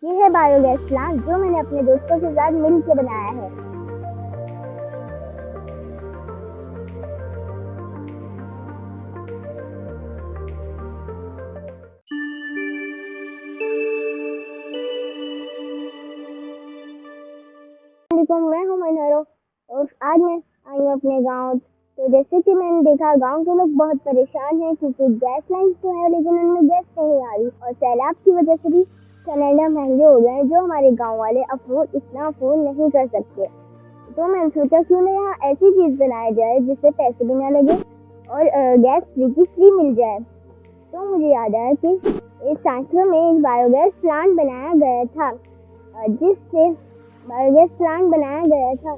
ये है biogas plant जो मैंने अपने दोस्तों के साथ मिलकर बनाया है। मैं हूँ मनोरो और आज मैं आई हूँ अपने गांव। तो जैसे कि मैंने देखा गांव के लोग बहुत परेशान हैं क्योंकि गैस लाइन तो है लेकिन उनमें गैस नहीं आ रही और सैलाब की वजह से भी सिलेंडर महंगे हो गए हैं जो हमारे गांव वाले इतना अफोर्ड नहीं कर सकते। तो मैंने सोचा क्यों ना यहाँ ऐसी चीज बनाया जाए जिससे पैसे भी ना लगे और गैस फ्री मिल जाए। तो मुझे याद आया कि इस सांचो में एक बायोगैस प्लांट बनाया गया था जिससे बायोगैस प्लांट बनाया गया था।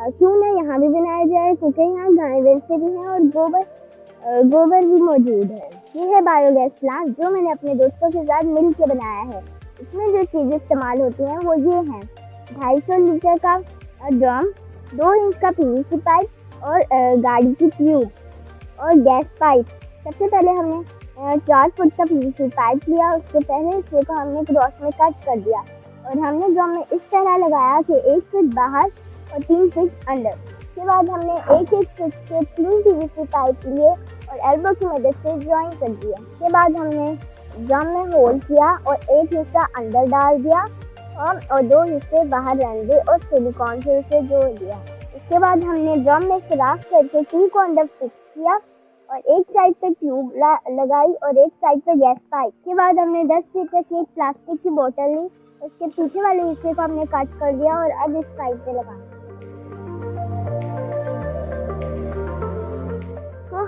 क्यों ना यहाँ भी बनाया जाए क्योंकि यहाँ गाय भैंसे भी हैं और गोबर भी मौजूद है। ये है बायोगैस प्लांट जो मैंने अपने दोस्तों के साथ मिल के बनाया है। इसमें जो चीजें इस्तेमाल होती हैं वो ये हैं 250 लीटर का ड्रम, 2 इंच का पीवीसी पाइप और गाड़ी की ट्यूब और गैस पाइप। सबसे पहले हमने 4 फुट का पीवीसी पाइप लिया। उसके पहले हिस्से को हमने क्रॉस में कट कर दिया और हमने ड्रम में इस तरह लगाया कि 1 फीट बाहर और 3 फीट अंदर। उसके बाद हमने एक फीट के 3 पीवीसी पाइप लिए और एल्बो की मदद से ज्वाइन कर दिया। उसके बाद हमने ड्रम में होल किया और एक हिस्सा अंदर डाल दिया और 2 हिस्से बाहर रहने दिए और सिलिकॉन से उसे जोड़ दिया। उसके बाद हमने ड्रम में सुराख करके ट्यूब को अंदर फिक्स किया और एक साइड पे ट्यूब लगाई और एक साइड पे गैस पाइप। के बाद हमने 10 लीटर की एक प्लास्टिक की बोतल ली। उसके पीछे वाले हिस्से को हमने कट कर दिया और अब इस पाइप पे लगाया। तो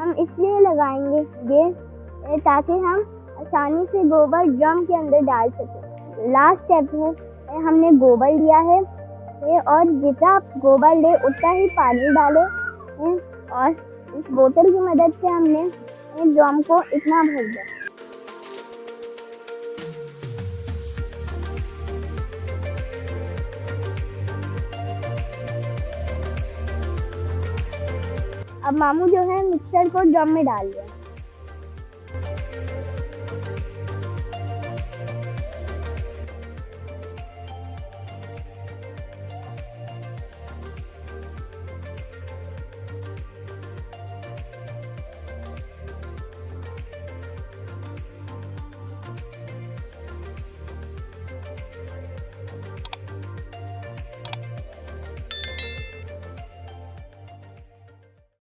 हम इसलिए लगाएंगे ये ताकि हम आसानी से गोबर ड्रम के अंदर डाल सके। लास्ट स्टेप है हमने गोबर लिया है और जितना आप गोबर ले उतना ही पानी डालें और इस बोतल की मदद से हमने ड्रम को इतना भर दिया। अब मामू जो है मिक्सर को ड्रम में डाल दिया।